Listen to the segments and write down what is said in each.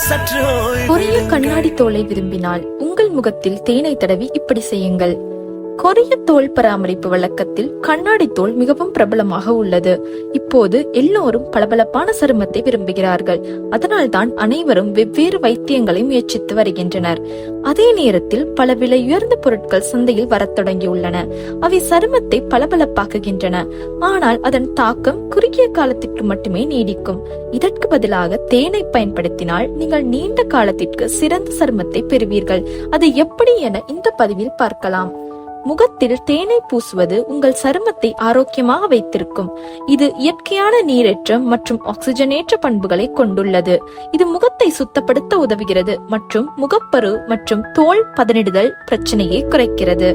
கொரிய கண்ணாடி தோலை விரும்பினால் உங்கள் முகத்தில் தேனை தடவி இப்படி செய்யுங்கள். கொரிய தோல் பராமரிப்பு வழக்கத்தில் கண்ணாடி தோல் மிகவும் பிரபலமாக உள்ளது. இப்போது எல்லோரும் பளபளப்பான சருமத்தை விரும்புகிறார்கள். அதனால்தான் அனைவரும் வெவ்வேறு வைத்தியங்களை முயற்சித்து வருகின்றனர். அதே நேரத்தில் பல விலை உயர்ந்த பொருட்கள் சந்தையில் வரத் தொடங்கியுள்ளன. அவை சருமத்தை பளபளப்பாக்குகின்றன. ஆனால் அதன் தாக்கம் குறுகிய காலத்திற்கு மட்டுமே நீடிக்கும். இதற்கு பதிலாக தேனை பயன்படுத்தினால் நீங்கள் நீண்ட காலத்திற்கு சிறந்த சருமத்தை பெறுவீர்கள். அது எப்படி என இந்த பதிவில் பார்க்கலாம். முகத்தில் தேனை பூசுவது உங்கள் சருமத்தை ஆரோக்கியமாக வைத்திருக்கும். இது இயற்கையான நீரேற்றம் மற்றும் ஆக்சிஜனேற்ற பண்புகளை கொண்டுள்ளது. இது முகத்தை சுத்தப்படுத்த உதவுகிறது மற்றும் முகப்பரு மற்றும் தோல் பதனிடுதல் பிரச்சனையை குறைக்கிறது.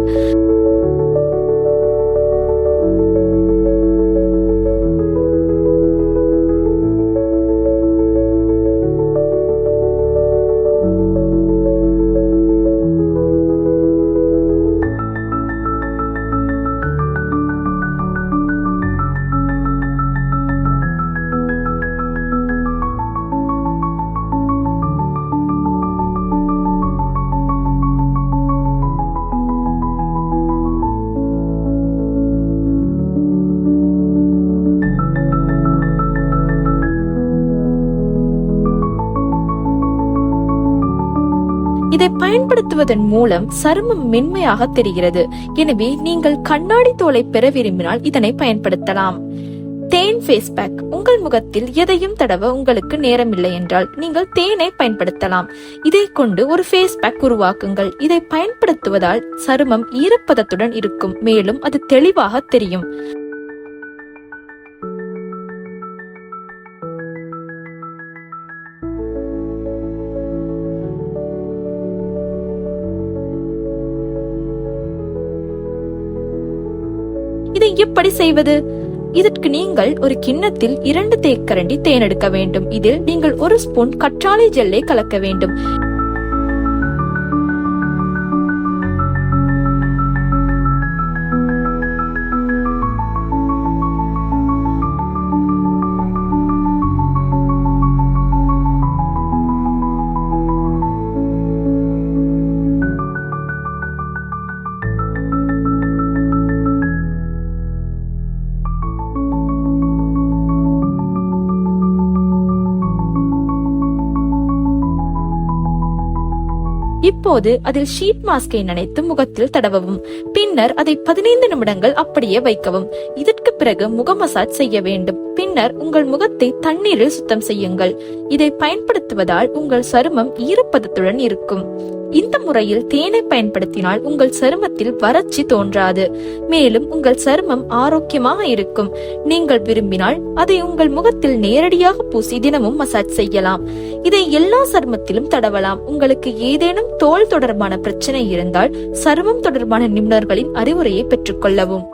இதை பயன்படுத்துவதன் மூலம் சருமம் மென்மையாக தெரிகிறது. எனவே நீங்கள் கண்ணாடி தோலை பெற விரும்பினால் இதனை பயன்படுத்தலாம். தேன் ஃபேஸ் பேக். உங்கள் முகத்தில் எதையும் தடவ உங்களுக்கு நேரமில்லை என்றால் நீங்கள் தேனை பயன்படுத்தலாம். இதை கொண்டு ஒரு ஃபேஸ் பேக் உருவாக்குங்கள். இதை பயன்படுத்துவதால் சருமம் ஈரப்பதத்துடன் இருக்கும். மேலும் அது தெளிவாக தெரியும். இதை எப்படி செய்வது? இதற்கு நீங்கள் ஒரு கிண்ணத்தில் 2 தேக்கரண்டி தேன் எடுக்க வேண்டும். இதில் நீங்கள் 1 ஸ்பூன் கற்றாழை ஜெல்லை கலக்க வேண்டும். இப்போது அதில் ஷீட் மாஸ்கை நனைத்து முகத்தில் தடவவும். பின்னர் அதை 15 நிமிடங்கள் அப்படியே வைக்கவும். இதற்கு பிறகு முக மசாஜ் செய்ய வேண்டும். பின்னர் உங்கள் முகத்தை தண்ணீரில் சுத்தம் செய்யுங்கள். இதை பயன்படுத்துவதால் உங்கள் சருமம் ஈரப்பதத்துடன் இருக்கும். இந்த முறையில் தேனை பயன்படுத்தினால் உங்கள் சருமத்தில் வறட்சி தோன்றாது. மேலும் உங்கள் சருமம் ஆரோக்கியமாக இருக்கும். நீங்கள் விரும்பினால் அதை உங்கள் முகத்தில் நேரடியாக பூசி தினமும் மசாஜ் செய்யலாம். இதை எல்லா சருமத்திலும் தடவலாம். உங்களுக்கு ஏதேனும் தோல் தொடர்பான பிரச்சனை இருந்தால் சருமம் தொடர்பான நிபுணர்களின் அறிவுரையை பெற்றுக் கொள்ளவும்.